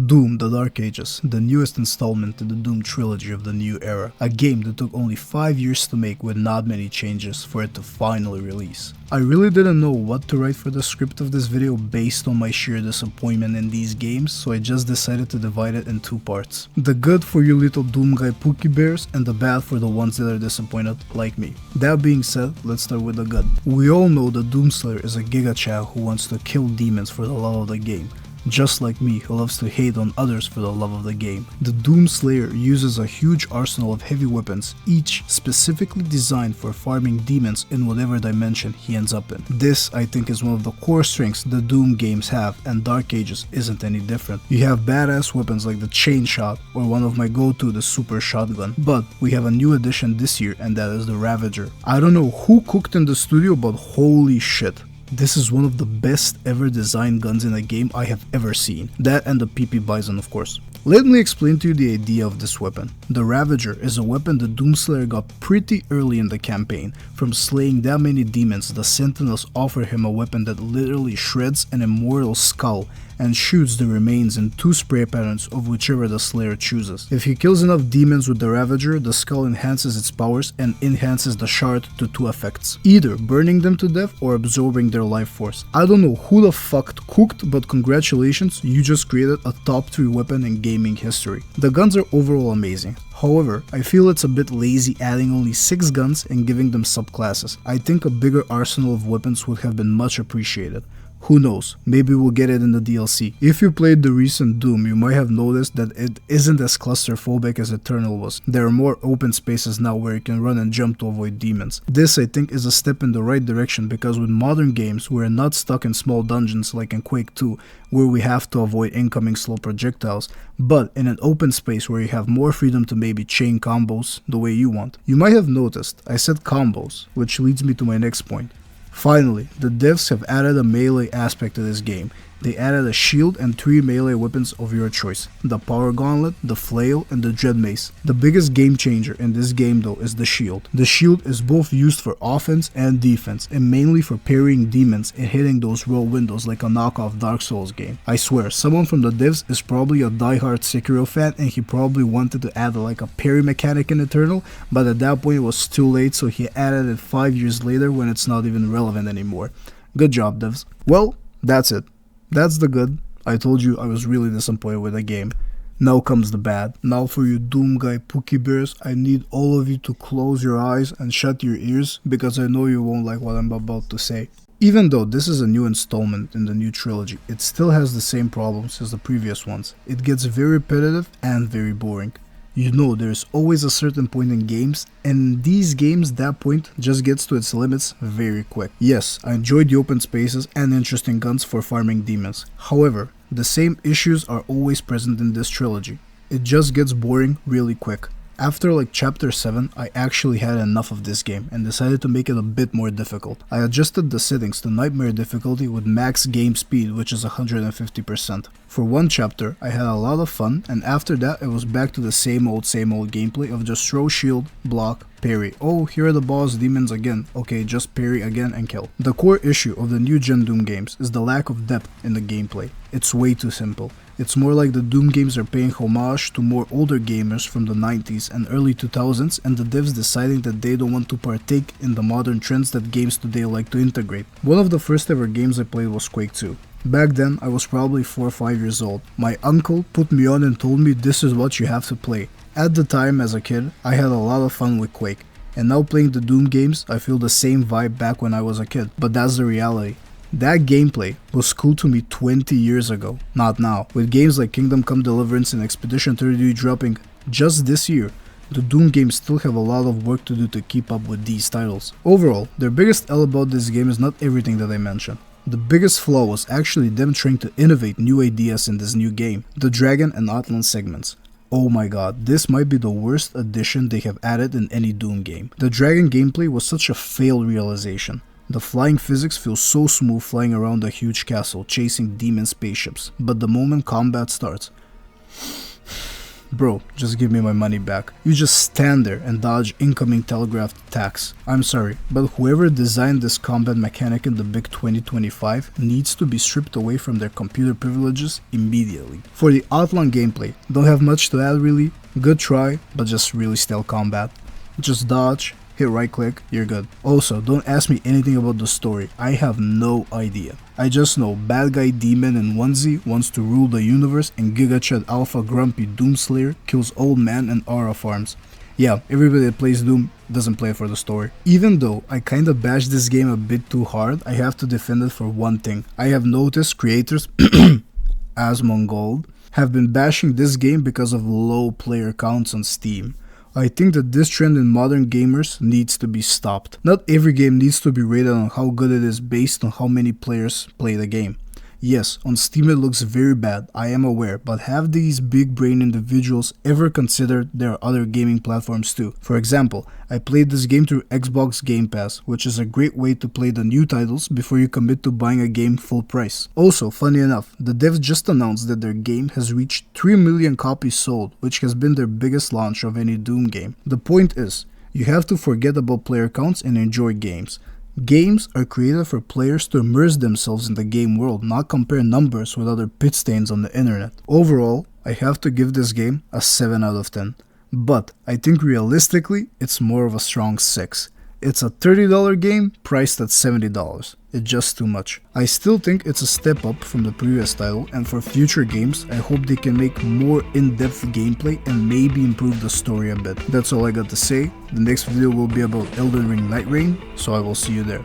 Doom: The Dark Ages, the newest installment in the Doom trilogy of the new era, a game that took only 5 years to make with not many changes for it to finally release. I really didn't know what to write for the script of this video based on my sheer disappointment in these games, so I just decided to divide it in two parts. The good for you little Doom guy Pookie Bears, and the bad for the ones that are disappointed like me. That being said, let's start with the good. We all know the Doomslayer is a giga Chad who wants to kill demons for the love of the game. Just like me, who loves to hate on others for the love of the game. The Doomslayer uses a huge arsenal of heavy weapons, each specifically designed for farming demons in whatever dimension he ends up in. This, I think, is one of the core strengths the Doom games have, and Dark Ages isn't any different. You have badass weapons like the chain shot, or one of my go-to, the super shotgun. But we have a new addition this year, and that is the Ravager. I don't know who cooked in the studio, but holy shit. This is one of the best ever designed guns in a game I have ever seen. That and the PP Bison, of course. Let me explain to you the idea of this weapon. The Ravager is a weapon the Doomslayer got pretty early in the campaign. From slaying that many demons, the Sentinels offer him a weapon that literally shreds an immortal skull and shoots the remains in 2 spray patterns of whichever the Slayer chooses. If he kills enough demons with the Ravager, the skull enhances its powers and enhances the shard to 2 effects. Either burning them to death or absorbing their life force. I don't know who the fuck cooked, but congratulations, you just created a top 3 weapon in gaming history. The guns are overall amazing. However, I feel it's a bit lazy adding only 6 guns and giving them subclasses. I think a bigger arsenal of weapons would have been much appreciated. Who knows, maybe we'll get it in the DLC. If you played the recent Doom, you might have noticed that it isn't as clusterphobic as Eternal was. There are more open spaces now where you can run and jump to avoid demons. This, I think, is a step in the right direction because with modern games, we're not stuck in small dungeons like in Quake 2, where we have to avoid incoming slow projectiles, but in an open space where you have more freedom to maybe chain combos the way you want. You might have noticed, I said combos, which leads me to my next point. Finally, the devs have added a melee aspect to this game. They added a shield and 3 melee weapons of your choice, the Power Gauntlet, the Flail, and the Dread Mace. The biggest game changer in this game though is the shield. The shield is both used for offense and defense, and mainly for parrying demons and hitting those row windows like a knockoff Dark Souls game. I swear, someone from the devs is probably a diehard Sekiro fan and he probably wanted to add like a parry mechanic in Eternal, but at that point it was too late, so he added it 5 years later when it's not even relevant anymore. Good job, devs. Well, that's it. That's the good. I told you I was really disappointed with the game. Now comes the bad. Now for you Doom guy Pookie Bears, I need all of you to close your eyes and shut your ears because I know you won't like what I'm about to say. Even though this is a new installment in the new trilogy, it still has the same problems as the previous ones. It gets very repetitive and very boring. You know, there's always a certain point in games, and in these games that point just gets to its limits very quick. Yes, I enjoyed the open spaces and interesting guns for farming demons. However, the same issues are always present in this trilogy. It just gets boring really quick. After like chapter 7, I actually had enough of this game and decided to make it a bit more difficult. I adjusted the settings to nightmare difficulty with max game speed, which is 150%. For one chapter, I had a lot of fun, and after that it was back to the same old gameplay of just throw shield, block, parry. Oh, here are the boss demons again. Okay, just parry again and kill. The core issue of the new gen Doom games is the lack of depth in the gameplay. It's way too simple. It's more like the Doom games are paying homage to more older gamers from the 90s and early 2000s, and the devs deciding that they don't want to partake in the modern trends that games today like to integrate. One of the first ever games I played was Quake 2. Back then, I was probably 4 or 5 years old. My uncle put me on and told me this is what you have to play. At the time, as a kid, I had a lot of fun with Quake. And now playing the Doom games, I feel the same vibe back when I was a kid. But that's the reality. That gameplay was cool to me 20 years ago, not now. With games like Kingdom Come Deliverance and Expedition 33 dropping just this year, the Doom games still have a lot of work to do to keep up with these titles. Overall, their biggest L about this game is not everything that I mentioned. The biggest flaw was actually them trying to innovate new ideas in this new game, the Dragon and Atlan segments. Oh my god, this might be the worst addition they have added in any Doom game. The Dragon gameplay was such a failed realization. The flying physics feels so smooth flying around a huge castle, chasing demon spaceships, but the moment combat starts, bro, just give me my money back. You just stand there and dodge incoming telegraphed attacks. I'm sorry, but whoever designed this combat mechanic in the big 2025 needs to be stripped away from their computer privileges immediately. For the Outland gameplay, don't have much to add really. Good try, but just really stale combat. Just dodge, hit right click, you're good. Also, don't ask me anything about the story, I have no idea. I just know bad guy demon in onesie wants to rule the universe and Giga Chad Alpha Grumpy Doomslayer kills old man and aura farms. Yeah, everybody that plays Doom doesn't play for the story. Even though I kinda bashed this game a bit too hard, I have to defend it for one thing. I have noticed creators as Mongold have been bashing this game because of low player counts on Steam. I think that this trend in modern gamers needs to be stopped. Not every game needs to be rated on how good it is based on how many players play the game. Yes, on Steam it looks very bad, I am aware, but have these big brain individuals ever considered there are other gaming platforms too? For example, I played this game through Xbox Game Pass, which is a great way to play the new titles before you commit to buying a game full price. Also, funny enough, the devs just announced that their game has reached 3 million copies sold, which has been their biggest launch of any Doom game. The point is, you have to forget about player counts and enjoy games. Games are created for players to immerse themselves in the game world, not compare numbers with other pit stains on the internet. Overall, I have to give this game a 7 out of 10. But I think realistically, it's more of a strong 6. It's a $30 game priced at $70. It's just too much. I still think it's a step up from the previous title, and for future games, I hope they can make more in-depth gameplay and maybe improve the story a bit. That's all I got to say. The next video will be about Elden Ring Night Reign, so I will see you there.